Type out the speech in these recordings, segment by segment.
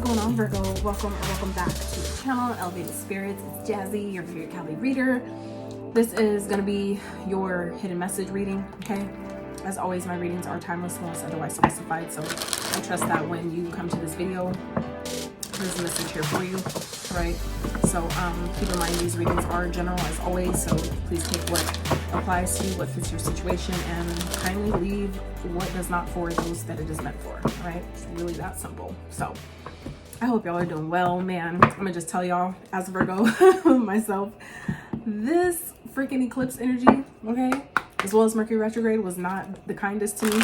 going on, Virgo? Welcome back to the channel, Elevated Spirits. It's Jazi, your Virgo Cali reader. This is going to be your hidden message reading, okay? As always, my readings are timeless unless otherwise specified, so I trust that when you come to this video, there's a message here for you, right? So keep in mind these readings are general as always, so please take what applies to you, what fits your situation, and kindly leave what does not for those that it is meant for, right? It's really that simple. So I hope y'all are doing well, man. I'm gonna just tell y'all, as a Virgo myself, this freaking eclipse energy, okay, as well as Mercury retrograde, was not the kindest to me.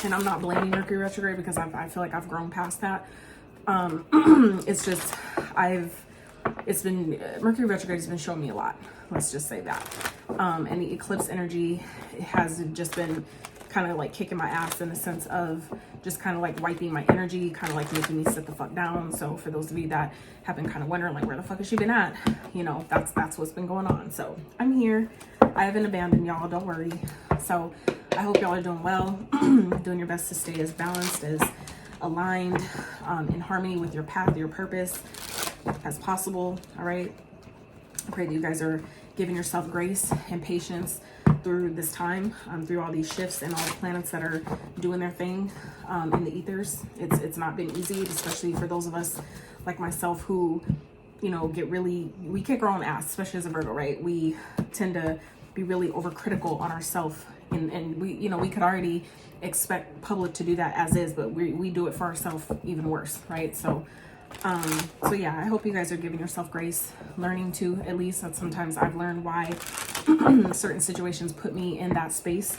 And I'm not blaming Mercury retrograde because I feel like I've grown past that. It's just, Mercury retrograde has been showing me a lot. Let's just say that. And the eclipse energy has just been kind of like kicking my ass in the sense of just kind of like wiping my energy, kind of like making me sit the fuck down. So for those of you that have been kind of wondering like, where the fuck has she been at? You know, that's what's been going on. So I'm here. I haven't abandoned y'all, don't worry. So I hope y'all are doing well, doing your best to stay as balanced, as aligned, in harmony with your path, your purpose as possible. All right. I pray that you guys are giving yourself grace and patience through this time, through all these shifts and all the planets that are doing their thing in the ethers. It's not been easy, especially for those of us like myself who, you know, we kick our own ass, especially as a Virgo, right? We tend to be really overcritical on ourselves, and we, you know, we could already expect public to do that as is, but we do it for ourselves even worse, right? So yeah, I hope you guys are giving yourself grace, learning to, at least that sometimes I've learned why certain situations put me in that space,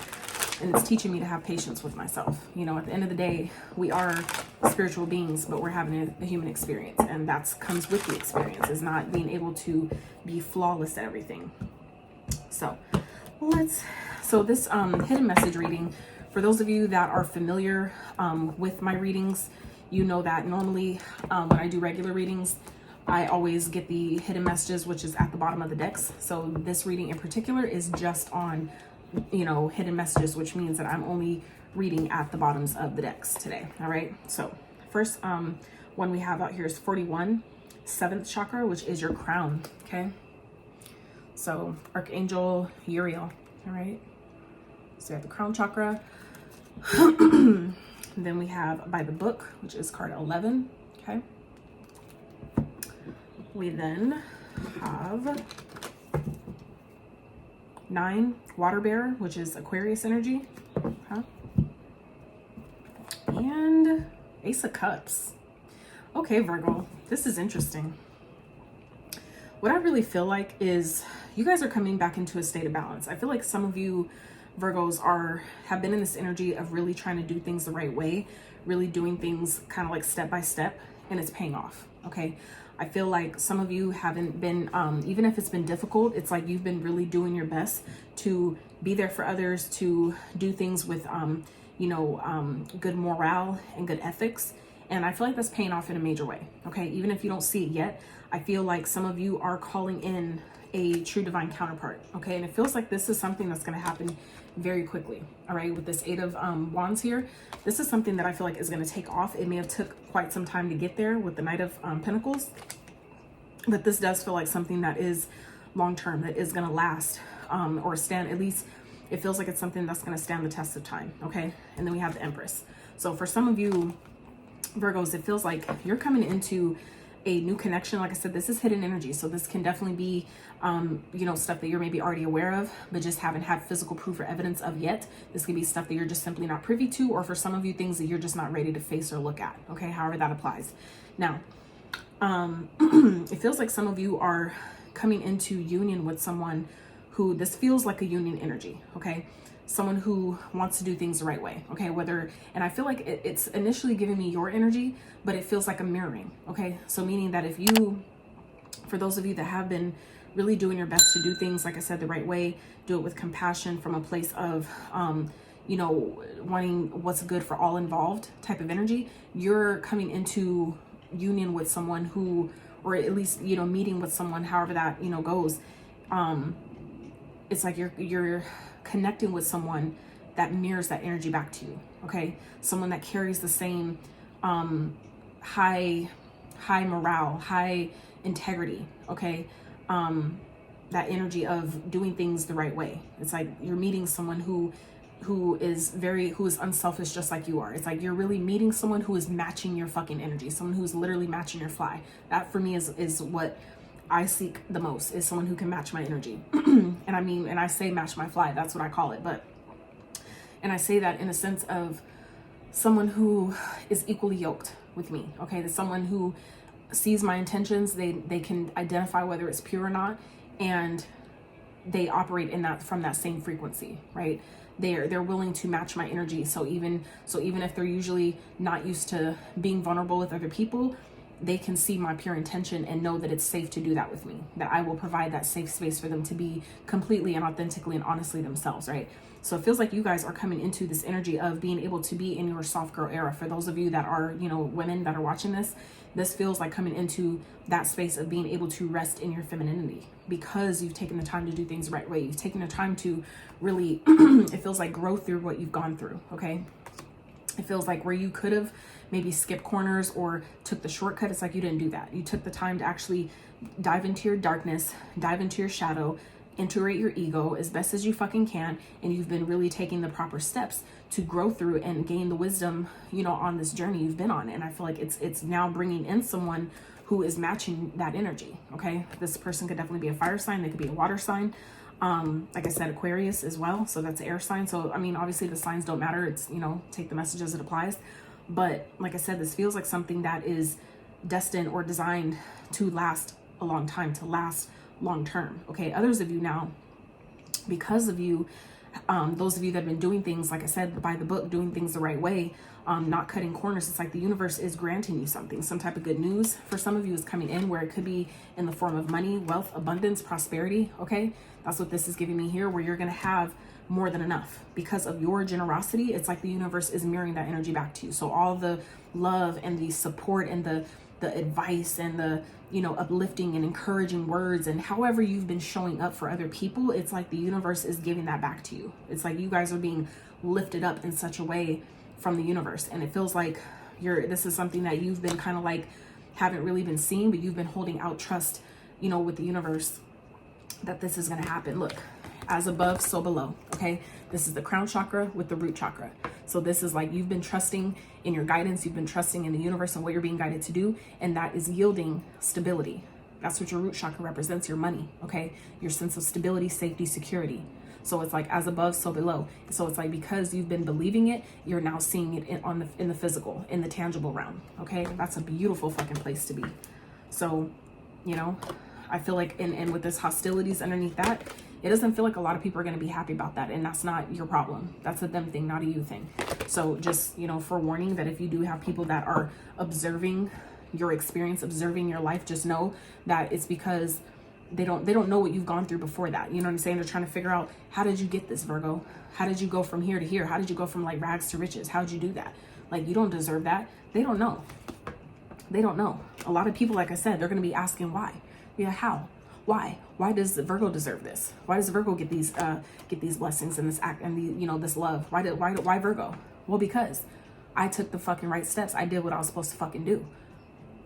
and it's teaching me to have patience with myself. You know, at the end of the day, we are spiritual beings, but we're having a human experience, and that comes with the experience, is not being able to be flawless at everything. So this hidden message reading, for those of you that are familiar with my readings, you know that normally when I do regular readings, I always get the hidden messages, which is at the bottom of the decks. So this reading in particular is just on, you know, hidden messages, which means that I'm only reading at the bottoms of the decks today. All right. So first one we have out here is 41, 7th chakra, which is your crown. Okay. So Archangel Uriel. All right. So you have the crown chakra. Then we have by the book, which is card 11. Okay. We then have 9, water bearer, which is Aquarius energy. Okay. And Ace of Cups. Okay, Virgo, this is interesting. What I really feel like is you guys are coming back into a state of balance. I feel like some of you Virgos have been in this energy of really trying to do things the right way, really doing things kind of like step by step, and it's paying off. Okay. I feel like some of you haven't been, even if it's been difficult, it's like you've been really doing your best to be there for others, to do things with, good morale and good ethics. And I feel like that's paying off in a major way. Okay. Even if you don't see it yet, I feel like some of you are calling in a true divine counterpart. Okay. And it feels like this is something that's going to happen very quickly. All right. With this 8 of wands here, this is something that I feel like is going to take off. It may have took quite some time to get there with the Knight of Pentacles, but this does feel like something that is long-term, that is going to last, or stand, at least it feels like it's something that's going to stand the test of time. Okay. And then we have the Empress. So for some of you Virgos, it feels like you're coming into a new connection. Like I said, this is hidden energy. So this can definitely be, stuff that you're maybe already aware of, but just haven't had physical proof or evidence of yet. This could be stuff that you're just simply not privy to, or for some of you, things that you're just not ready to face or look at. Okay. However that applies. Now, it feels like some of you are coming into union with someone who, this feels like a union energy. Okay. Someone who wants to do things the right way. Okay. And I feel like it's initially giving me your energy, but it feels like a mirroring. Okay. So meaning that for those of you that have been really doing your best to do things, like I said, the right way, do it with compassion from a place of, wanting what's good for all involved type of energy, you're coming into union with someone who, or at least, meeting with someone, however that, goes. It's like you're connecting with someone that mirrors that energy back to you. Okay. Someone that carries the same, high morale, high integrity, okay? That energy of doing things the right way. It's like you're meeting someone who is unselfish, just like you are. It's like you're really meeting someone who is matching your fucking energy, someone who's literally matching your fly. That for me is what I seek the most, is someone who can match my energy. And I say match my fly, that's what I call it. And I say that in a sense of someone who is equally yoked with me, okay? That's someone who sees my intentions, they can identify whether it's pure or not, and they operate from that same frequency, right? They're willing to match my energy. So even if they're usually not used to being vulnerable with other people, they can see my pure intention and know that it's safe to do that with me, that I will provide that safe space for them to be completely and authentically and honestly themselves, right? So it feels like you guys are coming into this energy of being able to be in your soft girl era. For those of you that are, women that are watching this feels like coming into that space of being able to rest in your femininity, because you've taken the time to do things the right way. You've taken the time to really, it feels like, grow through what you've gone through, okay? It feels like where you could have maybe skipped corners or took the shortcut, it's like you didn't do that. You took the time to actually dive into your darkness, dive into your shadow, integrate your ego as best as you fucking can, and you've been really taking the proper steps to grow through and gain the wisdom, on this journey you've been on. And I feel like it's now bringing in someone who is matching that energy, okay? This person could definitely be a fire sign, they could be a water sign, like I said, Aquarius as well, so that's an air sign. So obviously the signs don't matter, it's take the message as it applies. But like I said, this feels like something that is destined or designed to last a long time, to last long term, okay? Others of you now, because of you, those of you that have been doing things, like I said, by the book, doing things the right way, not cutting corners, it's like the universe is granting you something, some type of good news for some of you is coming in, where it could be in the form of money, wealth, abundance, prosperity, okay? That's what this is giving me here, where you're going to have more than enough because of your generosity. It's like the universe is mirroring that energy back to you. So all the love and the support and the advice and the uplifting and encouraging words, and however you've been showing up for other people, it's like the universe is giving that back to you. It's like you guys are being lifted up in such a way from the universe, and it feels like this is something that you've been kind of like haven't really been seeing, but you've been holding out trust with the universe that this is going to happen. Look, as above, so below, okay? This is the crown chakra with the root chakra. So this is like you've been trusting in your guidance, you've been trusting in the universe and what you're being guided to do, and that is yielding stability. That's what your root chakra represents, your money, okay? Your sense of stability, safety, security. So it's like as above, so below. So it's like because you've been believing it, you're now seeing it in the physical, in the tangible realm, okay? That's a beautiful fucking place to be. So, I feel like, and with this hostilities underneath that, it doesn't feel like a lot of people are going to be happy about that, and that's not your problem. That's a them thing, not a you thing. So just, forewarning that if you do have people that are observing your experience, observing your life, just know that it's because they don't know what you've gone through before that. You know what I'm saying? They're trying to figure out, how did you get this, Virgo? How did you go from here to here? How did you go from like rags to riches? How did you do that? Like, you don't deserve that. They don't know. They don't know. A lot of people, like I said, they're going to be asking why. Yeah, how? Why? Why does Virgo deserve this? Why does Virgo get these blessings and this act and this love? Why Virgo? Well, because I took the fucking right steps. I did what I was supposed to fucking do.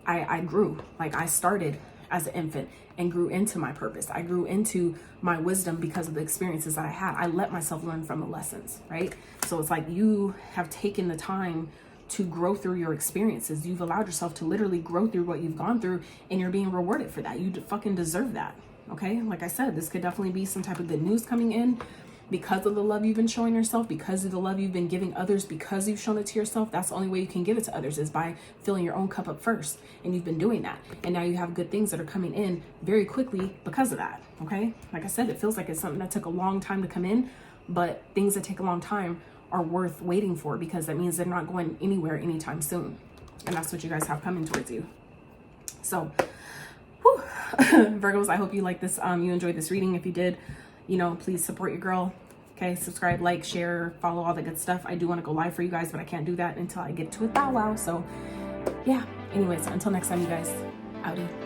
I grew. Like, I started as an infant and grew into my purpose. I grew into my wisdom because of the experiences that I had. I let myself learn from the lessons, right? So it's like you have taken the time to grow through your experiences. You've allowed yourself to literally grow through what you've gone through, and you're being rewarded for that. You fucking deserve that, okay? Like I said, this could definitely be some type of good news coming in because of the love you've been showing yourself, because of the love you've been giving others, because you've shown it to yourself. That's the only way you can give it to others, is by filling your own cup up first, and you've been doing that. And now you have good things that are coming in very quickly because of that, okay? Like I said, it feels like it's something that took a long time to come in, but things that take a long time are worth waiting for, because that means they're not going anywhere anytime soon. And that's what you guys have coming towards you. So, whew. Virgos, I hope you like this. You enjoyed this reading. If you did, please support your girl. Okay, subscribe, like, share, follow, all the good stuff. I do want to go live for you guys, but I can't do that until I get to a bow wow. So, yeah. Anyways, until next time, you guys. Outie.